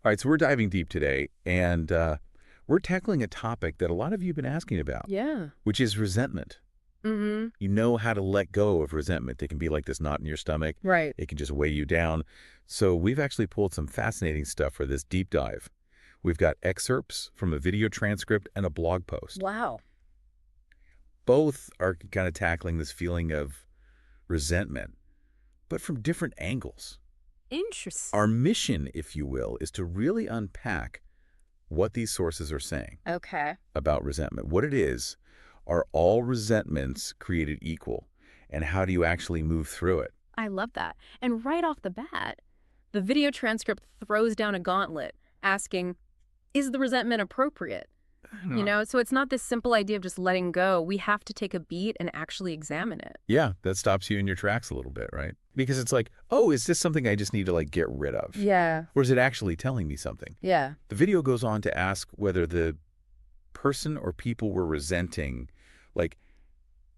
All right, so we're diving deep today, and we're tackling a topic that a lot of you have been asking about, Yeah. which is resentment. Mm-hmm. You know how to let go of resentment. It can be like this knot in your stomach. Right. It can just weigh you down. So we've actually pulled some fascinating stuff for this deep dive. We've got excerpts from a video transcript and a blog post. Wow. Both are kind of tackling this feeling of resentment, but from different angles. Interesting. Our mission, if you will, is to really unpack what these sources are saying Okay. about resentment. What it is, are all resentments created equal? And how do you actually move through it? I love that. And right off the bat, the video transcript throws down a gauntlet asking, is the resentment appropriate? I don't know. So it's not this simple idea of just letting go. We have to take a beat and actually examine it. Yeah, that stops you in your tracks a little bit, right? Because it's like, oh, is this something I just need to get rid of? Yeah. Or is it actually telling me something? Yeah. The video goes on to ask whether the person or people we're resenting,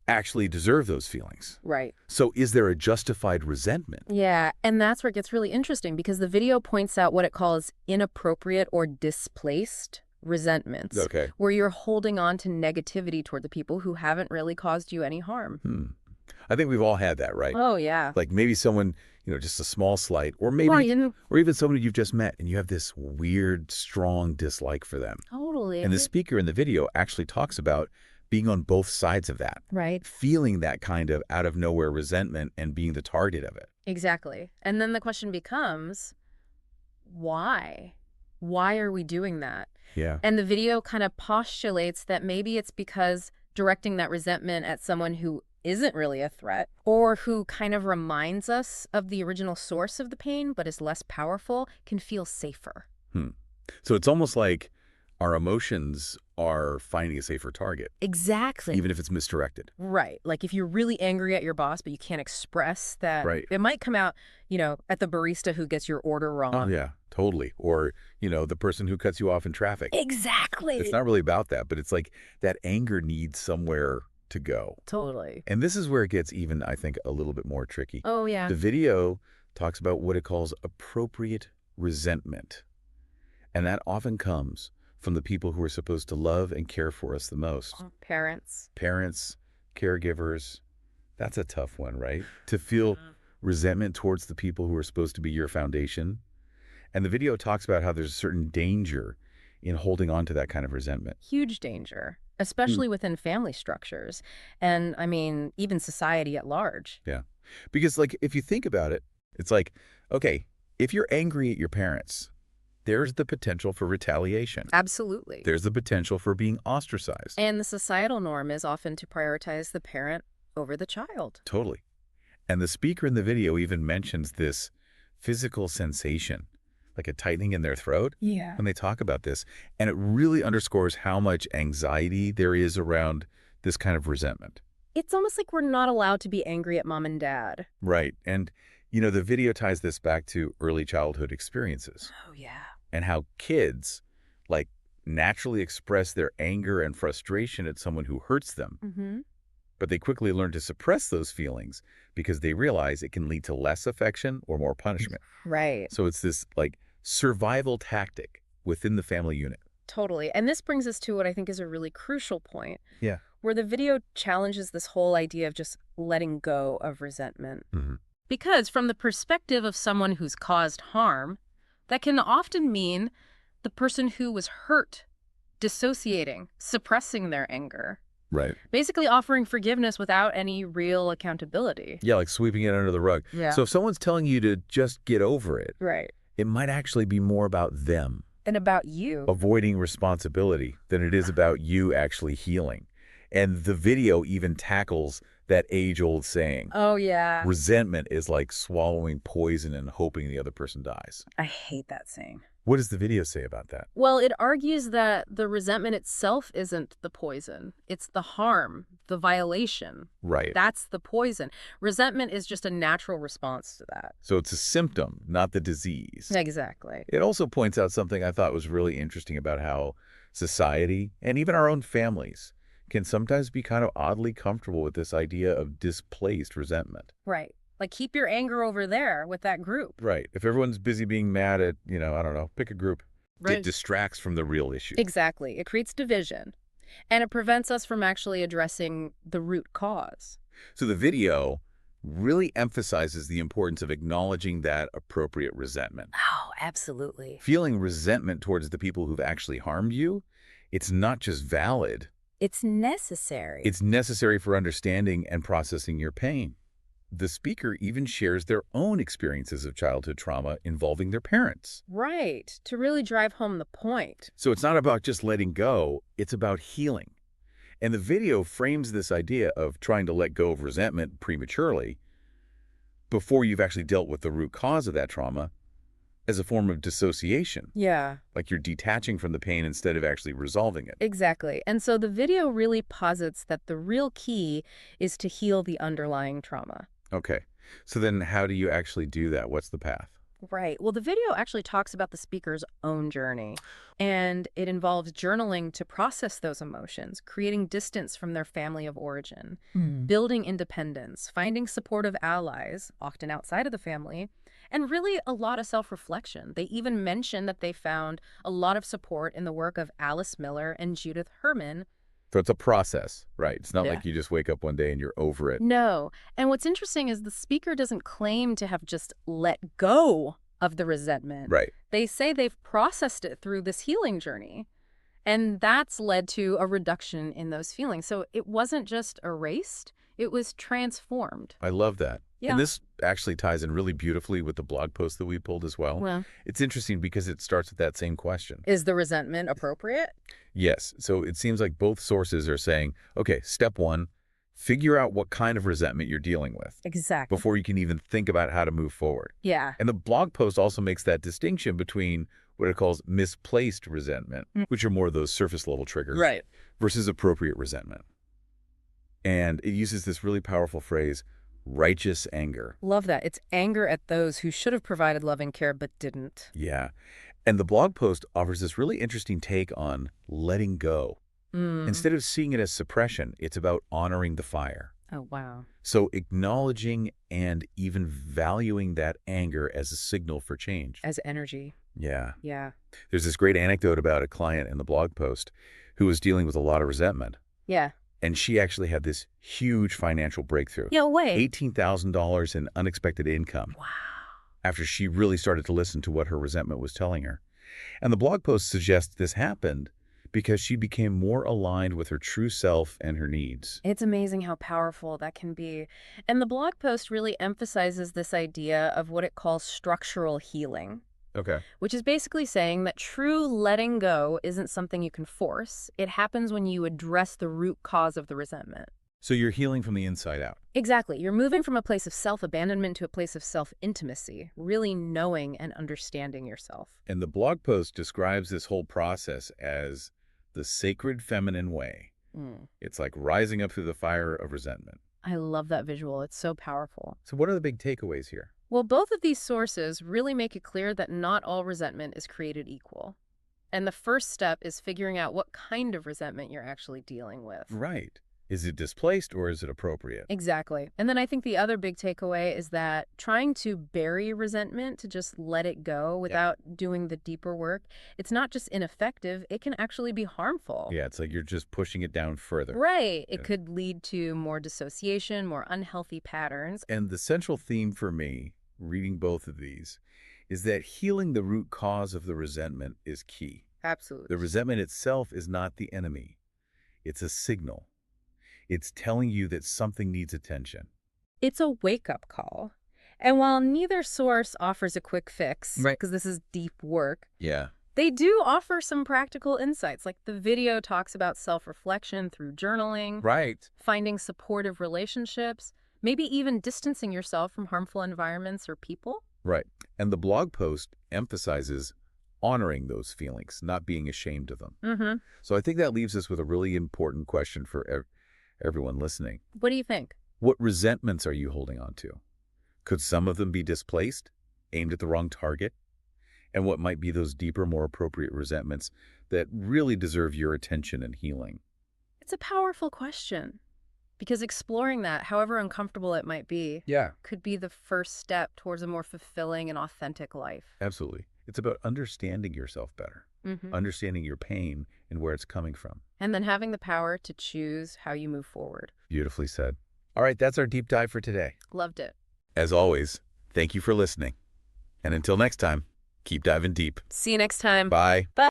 actually deserve those feelings. Right. So is there a justified resentment? Yeah. And that's where it gets really interesting because the video points out what it calls inappropriate or displaced resentments. Okay. Where you're holding on to negativity toward the people who haven't really caused you any harm. I think we've all had that, right? Oh, yeah. Like maybe someone, just a small slight, or Right. or even someone you've just met and you have this weird, strong dislike for them. Totally. And the speaker in the video actually talks about being on both sides of that, Right. feeling that kind of out of nowhere resentment and being the target of it. Exactly. And then the question becomes, why? Why are we doing that? Yeah. And the video kind of postulates that maybe it's because directing that resentment at someone who isn't really a threat or who kind of reminds us of the original source of the pain but is less powerful can feel safer. So it's almost like our emotions are finding a safer target, Exactly. even if it's misdirected. Right. Like if you're really angry at your boss, but you can't express that, Right. it might come out, at the barista who gets your order wrong. Oh, yeah, totally. Or, the person who cuts you off in traffic. Exactly. It's not really about that, but it's like that anger needs somewhere to go. Totally. And this is where it gets even, I think, a little bit more tricky. Oh, yeah. The video talks about what it calls appropriate resentment. And that often comes from the people who are supposed to love and care for us the most. Parents. Parents, caregivers. That's a tough one, right? To feel resentment towards the people who are supposed to be your foundation. And the video talks about how there's a certain danger in holding on to that kind of resentment. Huge danger, especially within family structures. And I mean, even society at large. Yeah. Because if you think about it, it's like, okay, if you're angry at your parents, there's the potential for retaliation. Absolutely. There's the potential for being ostracized. And the societal norm is often to prioritize the parent over the child. Totally. And the speaker in the video even mentions this physical sensation, like a tightening in their throat. Yeah. When they talk about this. And it really underscores how much anxiety there is around this kind of resentment. It's almost like we're not allowed to be angry at mom and dad. Right. And, the video ties this back to early childhood experiences Oh, yeah. and how kids, naturally express their anger and frustration at someone who hurts them. Mm-hmm. But they quickly learn to suppress those feelings because they realize it can lead to less affection or more punishment. Right. So it's this, survival tactic within the family unit. Totally. And this brings us to what I think is a really crucial point. Yeah. Where the video challenges this whole idea of just letting go of resentment. Mm-hmm. Because from the perspective of someone who's caused harm, that can often mean the person who was hurt, dissociating, suppressing their anger, Right. basically offering forgiveness without any real accountability. Yeah, like sweeping it under the rug. Yeah. So if someone's telling you to just get over it, Right. it might actually be more about them And about you. avoiding responsibility than it is about you actually healing. And the video even tackles that age-old saying. Oh, yeah. Resentment is like swallowing poison and hoping the other person dies. I hate that saying. What does the video say about that? Well, it argues that the resentment itself isn't the poison. It's the harm, the violation. Right. That's the poison. Resentment is just a natural response to that. So it's a symptom, not the disease. Exactly. It also points out something I thought was really interesting about how society and even our own families can sometimes be kind of oddly comfortable with this idea of displaced resentment. Right. Like, keep your anger over there with that group. Right. If everyone's busy being mad at, I don't know, pick a group. It Right. distracts from the real issue. Exactly. It creates division, and it prevents us from actually addressing the root cause. So the video really emphasizes the importance of acknowledging that appropriate resentment. Oh, absolutely. Feeling resentment towards the people who've actually harmed you, it's not just valid, It's necessary. it's necessary for understanding and processing your pain. The speaker even shares their own experiences of childhood trauma involving their parents. Right, to really drive home the point. So it's not about just letting go, it's about healing. And the video frames this idea of trying to let go of resentment prematurely before you've actually dealt with the root cause of that trauma as a form of dissociation, Yeah, like you're detaching from the pain instead of actually resolving it. exactly. And so the video really posits that the real key is to heal the underlying trauma. Okay, so then how do you actually do that? What's the path? Right. Well, the video actually talks about the speaker's own journey, and it involves journaling to process those emotions, creating distance from their family of origin, building independence, finding supportive allies, often outside of the family, and really a lot of self-reflection. They even mention that they found a lot of support in the work of Alice Miller and Judith Herman. So it's a process, right? It's not Yeah. like you just wake up one day and you're over it. No. And what's interesting is the speaker doesn't claim to have just let go of the resentment. Right. They say they've processed it through this healing journey. And that's led to a reduction in those feelings. So it wasn't just erased, it was transformed. I love that. Yeah. And this actually ties in really beautifully with the blog post that we pulled as well. Well, It's interesting because it starts with that same question. is the resentment appropriate? Yes. So it seems like both sources are saying, okay, step one, figure out what kind of resentment you're dealing with Exactly. before you can even think about how to move forward. Yeah. And the blog post also makes that distinction between what it calls misplaced resentment, which are more of those surface level triggers, Right. versus appropriate resentment. And it uses this really powerful phrase, righteous anger. Love that. It's anger at those who should have provided loving care but didn't. Yeah. And the blog post offers this really interesting take on letting go. Instead of seeing it as suppression, it's about honoring the fire. Oh, wow. So acknowledging and even valuing that anger as a signal for change. As energy. Yeah. Yeah. There's this great anecdote about a client in the blog post who was dealing with a lot of resentment. Yeah. And she actually had this huge financial breakthrough. Yeah, wait. $18,000 in unexpected income. Wow. After she really started to listen to what her resentment was telling her. And the blog post suggests this happened because she became more aligned with her true self and her needs. It's amazing how powerful that can be. And the blog post really emphasizes this idea of what it calls structural healing, Okay. which is basically saying that true letting go isn't something you can force. It happens when you address the root cause of the resentment. So you're healing from the inside out. Exactly. You're moving from a place of self-abandonment to a place of self-intimacy, really knowing and understanding yourself. And the blog post describes this whole process as the sacred feminine way. It's like rising up through the fire of resentment. I love that visual. It's so powerful. So what are the big takeaways here? Well, both of these sources really make it clear that not all resentment is created equal. And the first step is figuring out what kind of resentment you're actually dealing with. Right. Is it displaced or is it appropriate? Exactly. And then I think the other big takeaway is that trying to bury resentment, to just let it go without doing the deeper work, it's not just ineffective, it can actually be harmful. Yeah, it's like you're just pushing it down further. Right. It Yeah. could lead to more dissociation, more unhealthy patterns. And the central theme for me, reading both of these, is that healing the root cause of the resentment is key. Absolutely. The resentment itself is not the enemy. It's a signal. It's telling you that something needs attention. It's a wake-up call. And while neither source offers a quick fix, Right. because this is deep work, Yeah. they do offer some practical insights. Like the video talks about self-reflection through journaling, Right. finding supportive relationships, maybe even distancing yourself from harmful environments or people. Right. And the blog post emphasizes honoring those feelings, not being ashamed of them. Mm-hmm. So I think that leaves us with a really important question for everyone listening. What do you think? What resentments are you holding on to? Could some of them be displaced, aimed at the wrong target? And what might be those deeper, more appropriate resentments that really deserve your attention and healing? It's a powerful question Because exploring that, however uncomfortable it might be, Yeah, could be the first step towards a more fulfilling and authentic life. absolutely. It's about understanding yourself better, Hmm. understanding your pain and where it's coming from. And then having the power to choose how you move forward. Beautifully said. All right, that's our deep dive for today. Loved it. As always, thank you for listening. And until next time, keep diving deep. See you next time. Bye. Bye.